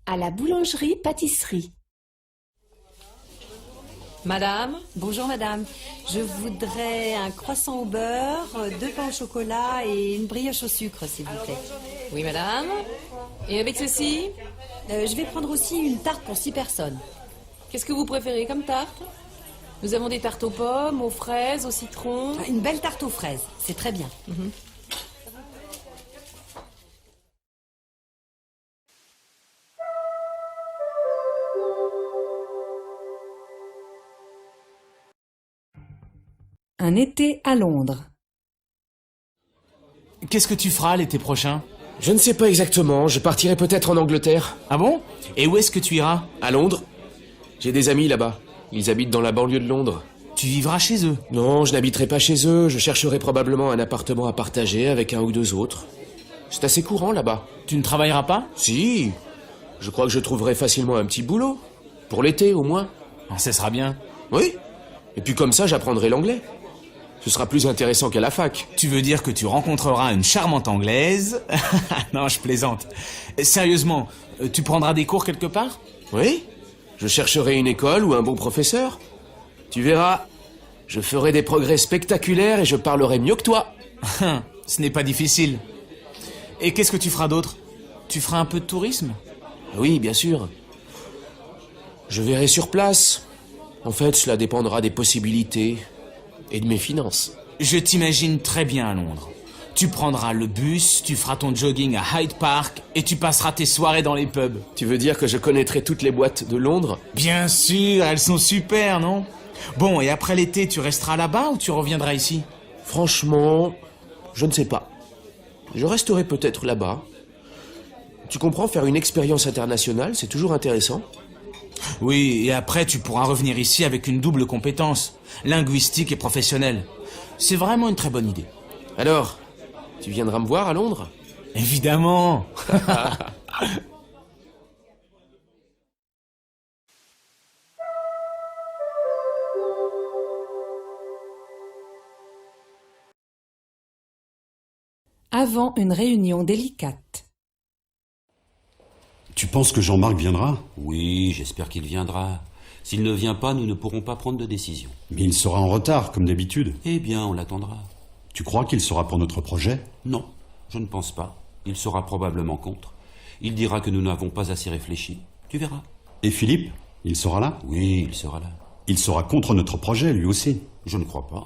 À la boulangerie-pâtisserie. Madame? Bonjour madame, je voudrais un croissant au beurre, 2 pains au chocolat et une brioche au sucre s'il vous plaît. Oui, madame. Et avec ceci? Je vais prendre aussi une tarte pour 6 personnes. Qu'est-ce que vous préférez comme tarte? Nous avons des tartes aux pommes, aux fraises, au citron. Une belle tarte aux fraises, c'est très bien. Un été à Londres. Qu'est-ce que tu feras l'été prochain? Je ne sais pas exactement, je partirai peut-être en Angleterre. Ah bon? Et où est-ce que tu iras? À Londres. J'ai des amis là-bas. Ils habitent dans la banlieue de Londres. Tu vivras chez eux? Non, je n'habiterai pas chez eux, je chercherai probablement un appartement à partager avec un ou 2 autres. C'est assez courant là-bas. Tu ne travailleras pas? Si, je crois que je trouverai facilement un petit boulot. Pour l'été au moins. Ah, ça sera bien. Oui, et puis comme ça j'apprendrai l'anglais. Ce sera plus intéressant qu'à la fac. Tu veux dire que tu rencontreras une charmante anglaise? Non, je plaisante. Sérieusement, tu prendras des cours quelque part? Oui, je chercherai une école ou un bon professeur. Tu verras, je ferai des progrès spectaculaires et je parlerai mieux que toi. Ce n'est pas difficile. Et qu'est-ce que tu feras d'autre? Tu feras un peu de tourisme? Oui, bien sûr. Je verrai sur place. En fait, cela dépendra des possibilités et de mes finances. Je t'imagine très bien à Londres. Tu prendras le bus, tu feras ton jogging à Hyde Park et tu passeras tes soirées dans les pubs. Tu veux dire que je connaîtrai toutes les boîtes de Londres? Bien sûr, elles sont super, non? Bon, et après l'été, tu resteras là-bas ou tu reviendras ici? Franchement, je ne sais pas. Je resterai peut-être là-bas. Tu comprends, faire une expérience internationale, c'est toujours intéressant. Oui, et après tu pourras revenir ici avec une double compétence, linguistique et professionnelle. C'est vraiment une très bonne idée. Alors, tu viendras me voir à Londres? Évidemment. Avant une réunion délicate. Tu penses que Jean-Marc viendra? Oui, j'espère qu'il viendra. S'il ne vient pas, nous ne pourrons pas prendre de décision. Mais il sera en retard, comme d'habitude. Eh bien, on l'attendra. Tu crois qu'il sera pour notre projet? Non, je ne pense pas. Il sera probablement contre. Il dira que nous n'avons pas assez réfléchi. Tu verras. Et Philippe? Il sera là? Oui, il sera là. Il sera contre notre projet, lui aussi. Je ne crois pas.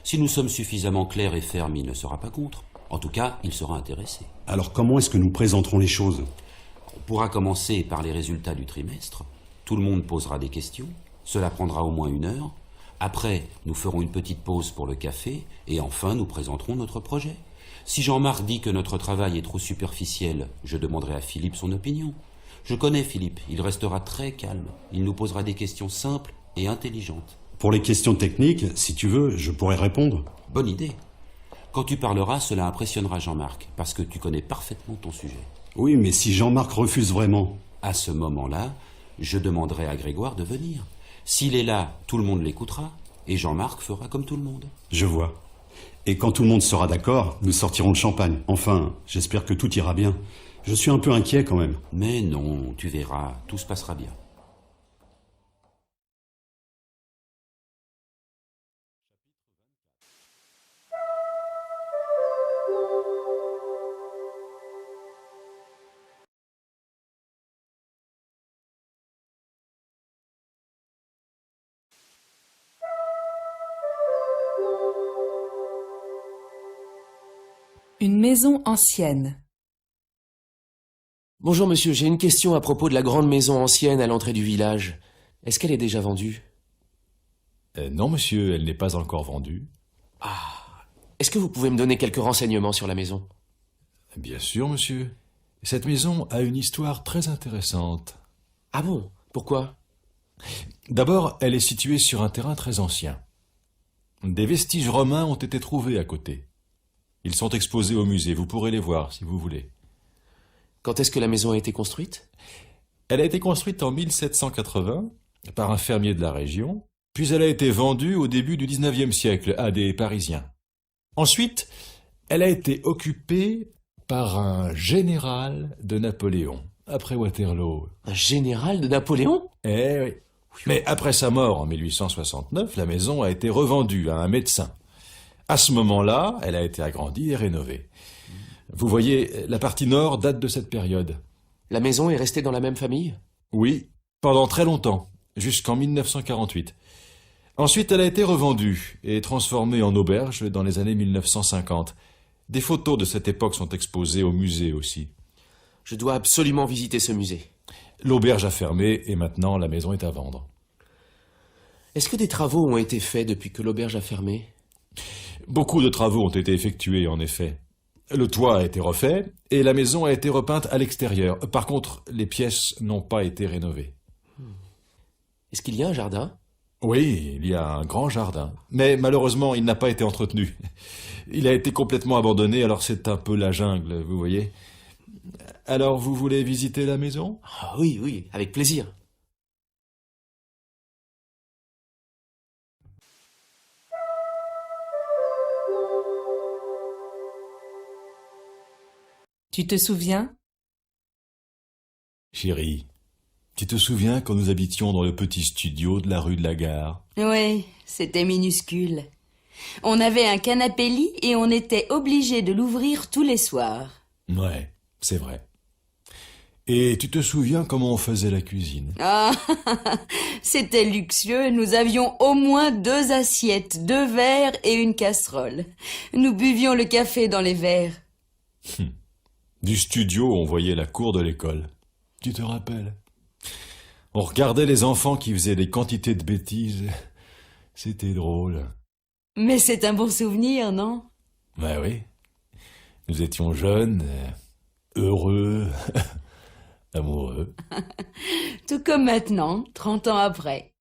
Si nous sommes suffisamment clairs et fermes, il ne sera pas contre. En tout cas, il sera intéressé. Alors comment est-ce que nous présenterons les choses? On pourra commencer par les résultats du trimestre. Tout le monde posera des questions. Cela prendra au moins 1 heure. Après, nous ferons une petite pause pour le café. Et enfin, nous présenterons notre projet. Si Jean-Marc dit que notre travail est trop superficiel, je demanderai à Philippe son opinion. Je connais Philippe, il restera très calme. Il nous posera des questions simples et intelligentes. Pour les questions techniques, si tu veux, je pourrais répondre. Bonne idée. Quand tu parleras, cela impressionnera Jean-Marc, parce que tu connais parfaitement ton sujet. Oui, mais si Jean-Marc refuse vraiment... À ce moment-là, je demanderai à Grégoire de venir. S'il est là, tout le monde l'écoutera, et Jean-Marc fera comme tout le monde. Je vois. Et quand tout le monde sera d'accord, nous sortirons le champagne. Enfin, j'espère que tout ira bien. Je suis un peu inquiet quand même. Mais non, tu verras, tout se passera bien. Une maison ancienne. Bonjour monsieur, j'ai une question à propos de la grande maison ancienne à l'entrée du village. Est-ce qu'elle est déjà vendue? Non, monsieur, elle n'est pas encore vendue. Est-ce que vous pouvez me donner quelques renseignements sur la maison? Bien sûr, monsieur. Cette maison a une histoire très intéressante. Ah bon? Pourquoi? D'abord, elle est située sur un terrain très ancien. Des vestiges romains ont été trouvés à côté. Ils sont exposés au musée, vous pourrez les voir si vous voulez. Quand est-ce que la maison a été construite? Elle a été construite en 1780 par un fermier de la région, puis elle a été vendue au début du XIXe siècle à des Parisiens. Ensuite, elle a été occupée par un général de Napoléon, après Waterloo. Un général de Napoléon? Eh oui. Mais après sa mort en 1869, la maison a été revendue à un médecin. À ce moment-là, elle a été agrandie et rénovée. Vous voyez, la partie nord date de cette période. La maison est restée dans la même famille? Oui, pendant très longtemps, jusqu'en 1948. Ensuite, elle a été revendue et transformée en auberge dans les années 1950. Des photos de cette époque sont exposées au musée aussi. Je dois absolument visiter ce musée. L'auberge a fermé et maintenant la maison est à vendre. Est-ce que des travaux ont été faits depuis que l'auberge a fermé? Beaucoup de travaux ont été effectués, en effet. Le toit a été refait et la maison a été repeinte à l'extérieur. Par contre, les pièces n'ont pas été rénovées. Est-ce qu'il y a un jardin? Oui, il y a un grand jardin. Mais malheureusement, il n'a pas été entretenu. Il a été complètement abandonné, alors c'est un peu la jungle, vous voyez. Alors, vous voulez visiter la maison? Ah oui, oui, avec plaisir. Tu te souviens? Chérie, tu te souviens quand nous habitions dans le petit studio de la rue de la Gare? Oui, c'était minuscule. On avait un canapé-lit et on était obligé de l'ouvrir tous les soirs. Ouais, c'est vrai. Et tu te souviens comment on faisait la cuisine? Ah, c'était luxueux. Nous avions au moins 2 assiettes, 2 verres et une casserole. Nous buvions le café dans les verres. Du studio, on voyait la cour de l'école. Tu te rappelles? On regardait les enfants qui faisaient des quantités de bêtises. C'était drôle. Mais c'est un bon souvenir, non? Ben oui. Nous étions jeunes, heureux, amoureux. Tout comme maintenant, 30 ans après.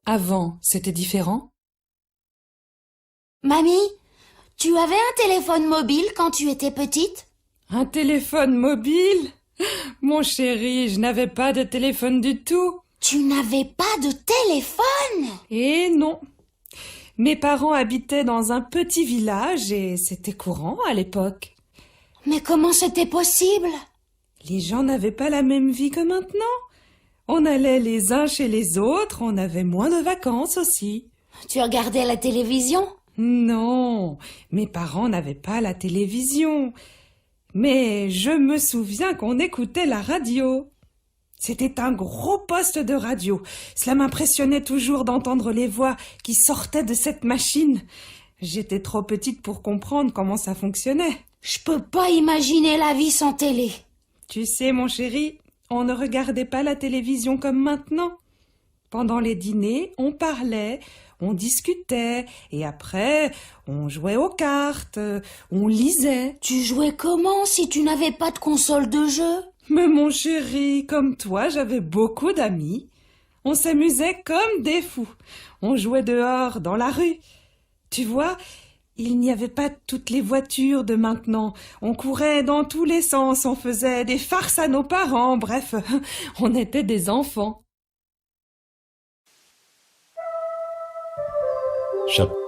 Avant, c'était différent? Mamie, tu avais un téléphone mobile quand tu étais petite? Un téléphone mobile? Mon chéri, je n'avais pas de téléphone du tout. Tu n'avais pas de téléphone? Et non. Mes parents habitaient dans un petit village et c'était courant à l'époque. Mais comment c'était possible? Les gens n'avaient pas la même vie que maintenant. On allait les uns chez les autres, on avait moins de vacances aussi. Tu regardais la télévision? Non, mes parents n'avaient pas la télévision. Mais je me souviens qu'on écoutait la radio. C'était un gros poste de radio. Cela m'impressionnait toujours d'entendre les voix qui sortaient de cette machine. J'étais trop petite pour comprendre comment ça fonctionnait. Je peux pas imaginer la vie sans télé. Tu sais, mon chéri, on ne regardait pas la télévision comme maintenant. Pendant les dîners, on parlait, on discutait, et après, on jouait aux cartes, on lisait. Tu jouais comment si tu n'avais pas de console de jeu? Mais mon chéri, comme toi, j'avais beaucoup d'amis. On s'amusait comme des fous. On jouait dehors, dans la rue. Tu vois, il n'y avait pas toutes les voitures de maintenant. On courait dans tous les sens, on faisait des farces à nos parents, bref, on était des enfants. Chapitre